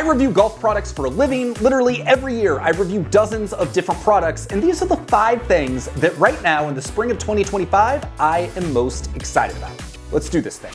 review golf products for a living. Literally every year I review dozens of different products, and these are the 5 things that right now in the spring of 2025 I am most excited about. Let's do this thing.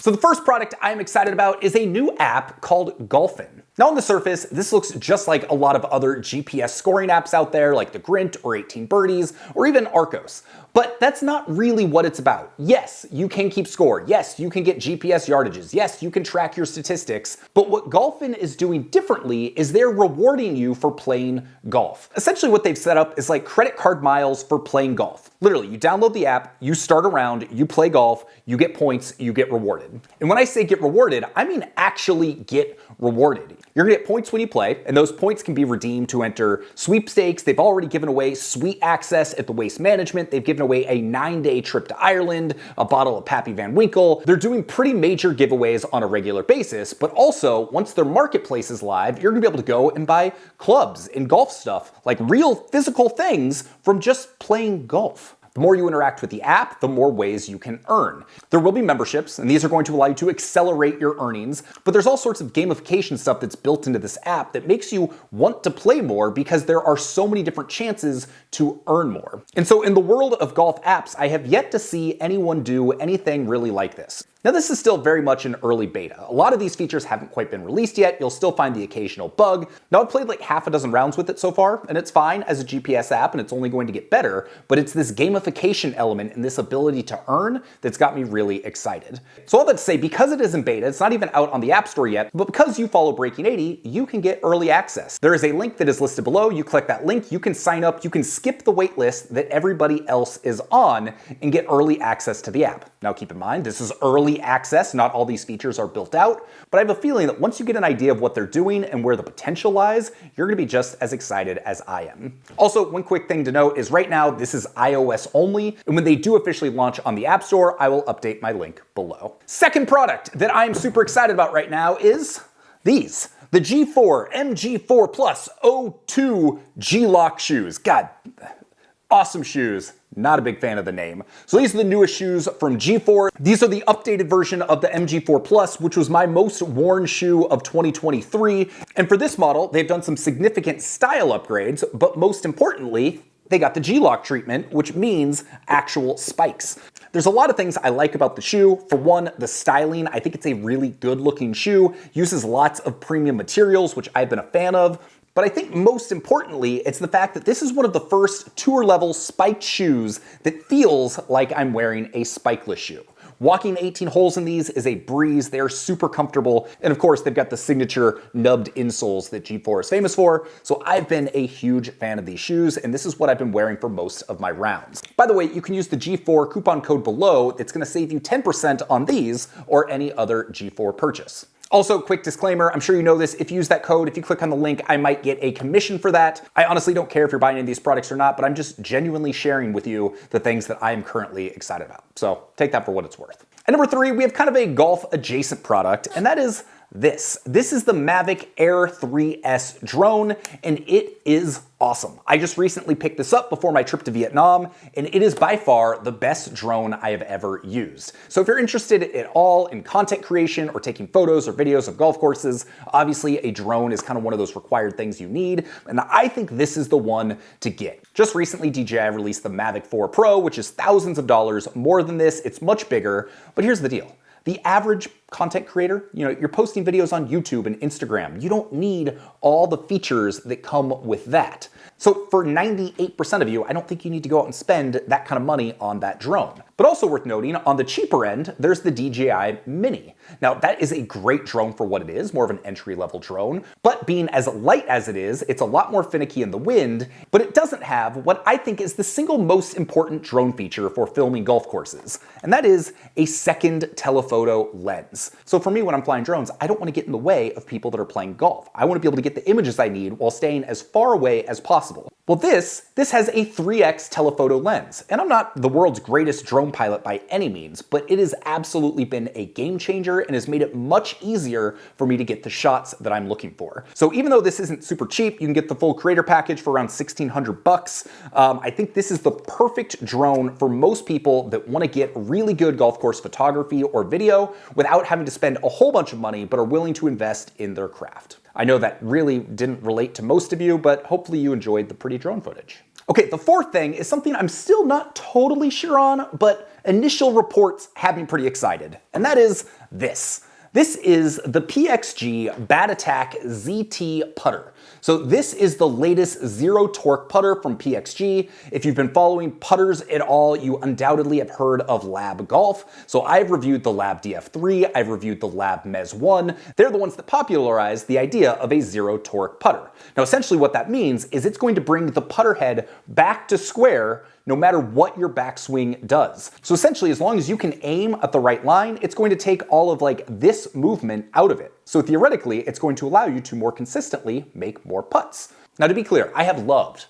So the first product I'm excited about is a new app called Golfin. Now on the surface, this looks just like a lot of other GPS scoring apps out there like the Grint or 18 Birdies or even Arcos. But that's not really what it's about. Yes, you can keep score. Yes, you can get GPS yardages. Yes, you can track your statistics. But what Golfin is doing differently is they're rewarding you for playing golf. Essentially what they've set up is like credit card miles for playing golf. Literally, you download the app, you start a round, you play golf, you get points, you get rewarded. And when I say get rewarded, I mean actually get rewarded. You're gonna get points when you play, and those points can be redeemed to enter sweepstakes. They've already given away sweet access at the Waste Management. They've given away a 9-day trip to Ireland, a bottle of Pappy Van Winkle. They're doing pretty major giveaways on a regular basis, but also once their marketplace is live, you're gonna be able to go and buy clubs and golf stuff, like real physical things from just playing golf. The more you interact with the app, the more ways you can earn. There will be memberships, and these are going to allow you to accelerate your earnings, but there's all sorts of gamification stuff that's built into this app that makes you want to play more because there are so many different chances to earn more. And so in the world of golf apps, I have yet to see anyone do anything really like this. Now this is still very much an early beta. A lot of these features haven't quite been released yet. You'll still find the occasional bug. Now I've played like half a dozen rounds with it so far, and it's fine as a GPS app, and it's only going to get better, but it's this gamification element and this ability to earn that's got me really excited. So all that to say, because it is in beta, it's not even out on the App Store yet, but because you follow BreakingEighty, you can get early access. There is a link that is listed below. You click that link, you can sign up, you can skip the wait list that everybody else is on and get early access to the app. Now keep in mind, this is early access, not all these features are built out, but I have a feeling that once you get an idea of what they're doing and where the potential lies, you're gonna be just as excited as I am. Also, one quick thing to note is right now, this is iOS only, and when they do officially launch on the App Store, I will update my link below. Second product that I'm super excited about right now is these. The G4 MG4 Plus O2 G-Lock shoes. God, awesome shoes. Not a big fan of the name. So these are the newest shoes from G4. These are the updated version of the MG4 Plus, which was my most worn shoe of 2023. And for this model, they've done some significant style upgrades, but most importantly, they got the G-Lock treatment, which means actual spikes. There's a lot of things I like about the shoe. For one, the styling. I think it's a really good looking shoe. Uses lots of premium materials, which I've been a fan of. But I think most importantly, it's the fact that this is one of the first tour level spiked shoes that feels like I'm wearing a spikeless shoe. Walking 18 holes in these is a breeze. They're super comfortable. And of course, they've got the signature nubbed insoles that G4 is famous for. So I've been a huge fan of these shoes, and this is what I've been wearing for most of my rounds. By the way, you can use the G4 coupon code below. It's gonna save you 10% on these or any other G4 purchase. Also, quick disclaimer, I'm sure you know this, if you use that code, if you click on the link, I might get a commission for that. I honestly don't care if you're buying any of these products or not, but I'm just genuinely sharing with you the things that I am currently excited about. So take that for what it's worth. And number 3, we have kind of a golf adjacent product, and that is this. This is the Mavic Air 3S drone, and it is awesome. I just recently picked this up before my trip to Vietnam, and it is by far the best drone I have ever used. So if you're interested at all in content creation or taking photos or videos of golf courses, obviously a drone is kind of one of those required things you need, and I think this is the one to get. Just recently, DJI released the Mavic 4 Pro, which is thousands of dollars more than this. It's much bigger, but here's the deal. The average content creator, you're posting videos on YouTube and Instagram. You don't need all the features that come with that. So for 98% of you, I don't think you need to go out and spend that kind of money on that drone. But also worth noting, on the cheaper end, there's the DJI Mini. Now that is a great drone for what it is, more of an entry-level drone, but being as light as it is, it's a lot more finicky in the wind, but it doesn't have what I think is the single most important drone feature for filming golf courses, and that is a second telephoto lens. So for me, when I'm flying drones, I don't want to get in the way of people that are playing golf. I want to be able to get the images I need while staying as far away as possible. Well, this has a 3x telephoto lens, and I'm not the world's greatest drone pilot by any means, but it has absolutely been a game changer and has made it much easier for me to get the shots that I'm looking for. So even though this isn't super cheap, you can get the full creator package for around 1,600 bucks. I think this is the perfect drone for most people that want to get really good golf course photography or video without having to spend a whole bunch of money, but are willing to invest in their craft. I know that really didn't relate to most of you, but hopefully you enjoyed the pretty drone footage. Okay, the fourth thing is something I'm still not totally sure on, but initial reports have me pretty excited, and that is this. This is the PXG Bat Attack ZT putter. So this is the latest zero torque putter from PXG. If you've been following putters at all, you undoubtedly have heard of Lab Golf. So I've reviewed the Lab DF3, I've reviewed the Lab Mez 1. They're the ones that popularized the idea of a zero torque putter. Now essentially what that means is it's going to bring the putter head back to square no matter what your backswing does. So essentially, as long as you can aim at the right line, it's going to take all of like this movement out of it. So theoretically, it's going to allow you to more consistently make more putts. Now to be clear, I have loved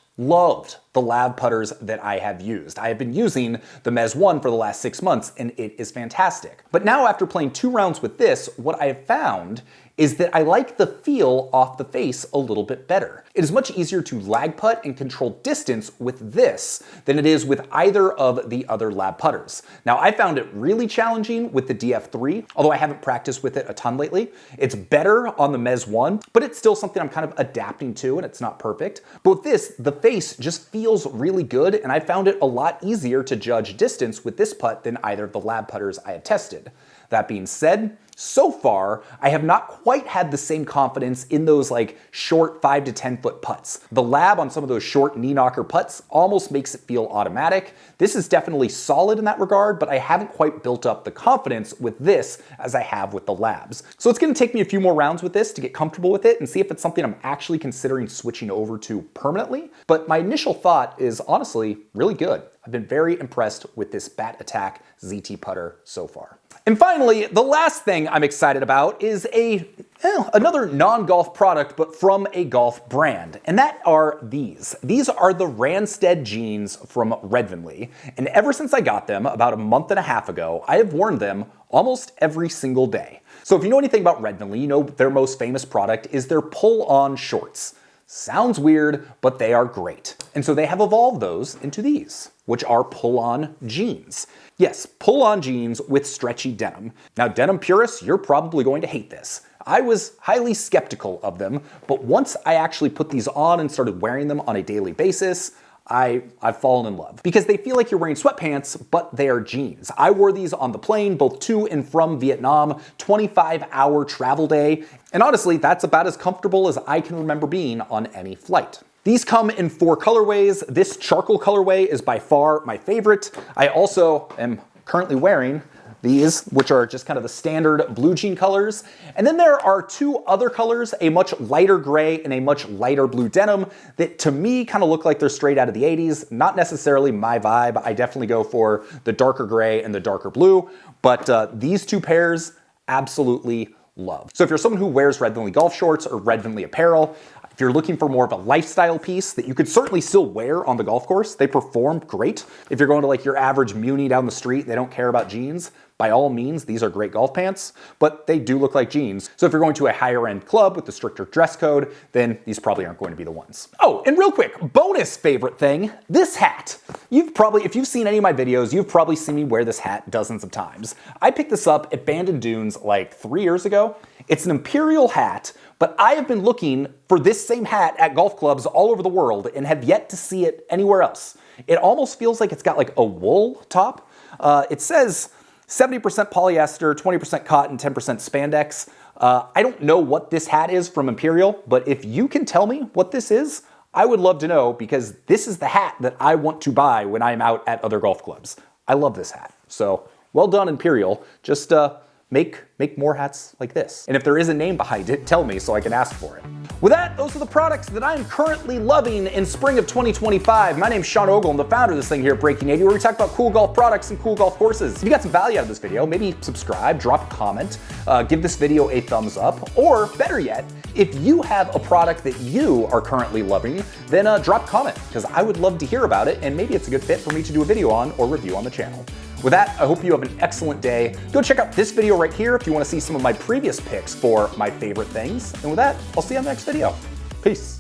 the Lab putters that I have used. I have been using the Mez 1 for the last 6 months and it is fantastic. But now after playing 2 rounds with this, what I have found is that I like the feel off the face a little bit better. It is much easier to lag putt and control distance with this than it is with either of the other Lab putters. Now I found it really challenging with the DF3, although I haven't practiced with it a ton lately. It's better on the Mez 1, but it's still something I'm kind of adapting to and it's not perfect. But with this, the face just feels really good and I found it a lot easier to judge distance with this putt than either of the Lab putters I have tested. That being said, so far, I have not quite had the same confidence in those like short 5 to 10 foot putts. The Lab on some of those short knee knocker putts almost makes it feel automatic. This is definitely solid in that regard, but I haven't quite built up the confidence with this as I have with the Labs. So it's gonna take me a few more rounds with this to get comfortable with it and see if it's something I'm actually considering switching over to permanently. But my initial thought is honestly really good. I've been very impressed with this Bat Attack ZT putter so far. And finally, the last thing I'm excited about is another non-golf product, but from a golf brand, and that are these. These are the Randstad jeans from Redvinly, and ever since I got them about a month and a half ago, I have worn them almost every single day. So if you know anything about Redvinly, you know their most famous product is their pull-on shorts. Sounds weird, but they are great. And so they have evolved those into these, which are pull-on jeans. Yes, pull-on jeans with stretchy denim. Now, denim purists, you're probably going to hate this. I was highly skeptical of them, but once I actually put these on and started wearing them on a daily basis, I've fallen in love because they feel like you're wearing sweatpants, but they are jeans. I wore these on the plane, both to and from Vietnam, 25-hour travel day. And honestly, that's about as comfortable as I can remember being on any flight. These come in 4 colorways. This charcoal colorway is by far my favorite. I also am currently wearing these, which are just kind of the standard blue jean colors. And then there are 2 other colors, a much lighter gray and a much lighter blue denim that to me kind of look like they're straight out of the 80s. Not necessarily my vibe. I definitely go for the darker gray and the darker blue, but these 2 pairs, absolutely love. So if you're someone who wears Redvinly golf shorts or Redvinly apparel, if you're looking for more of a lifestyle piece that you could certainly still wear on the golf course, they perform great. If you're going to like your average Muni down the street, they don't care about jeans. By all means, these are great golf pants, but they do look like jeans. So if you're going to a higher end club with the stricter dress code, then these probably aren't going to be the ones. Oh, and real quick, bonus favorite thing, this hat. If you've seen any of my videos, you've probably seen me wear this hat dozens of times. I picked this up at Bandon Dunes like 3 years ago. It's an Imperial hat, but I have been looking for this same hat at golf clubs all over the world and have yet to see it anywhere else. It almost feels like it's got like a wool top. It says 70% polyester, 20% cotton, 10% spandex. I don't know what this hat is from Imperial, but if you can tell me what this is, I would love to know because this is the hat that I want to buy when I'm out at other golf clubs. I love this hat. So well done, Imperial. Just make more hats like this. And if there is a name behind it, tell me so I can ask for it. With that, those are the products that I'm currently loving in spring of 2025. My name's Sean Ogle. I'm the founder of this thing here at BreakingEighty, where we talk about cool golf products and cool golf courses. If you got some value out of this video, maybe subscribe, drop a comment, give this video a thumbs up, or better yet, if you have a product that you are currently loving, then drop a comment, because I would love to hear about it, and maybe it's a good fit for me to do a video on or review on the channel. With that, I hope you have an excellent day. Go check out this video right here if you want to see some of my previous picks for my favorite things. And with that, I'll see you on the next video. Peace.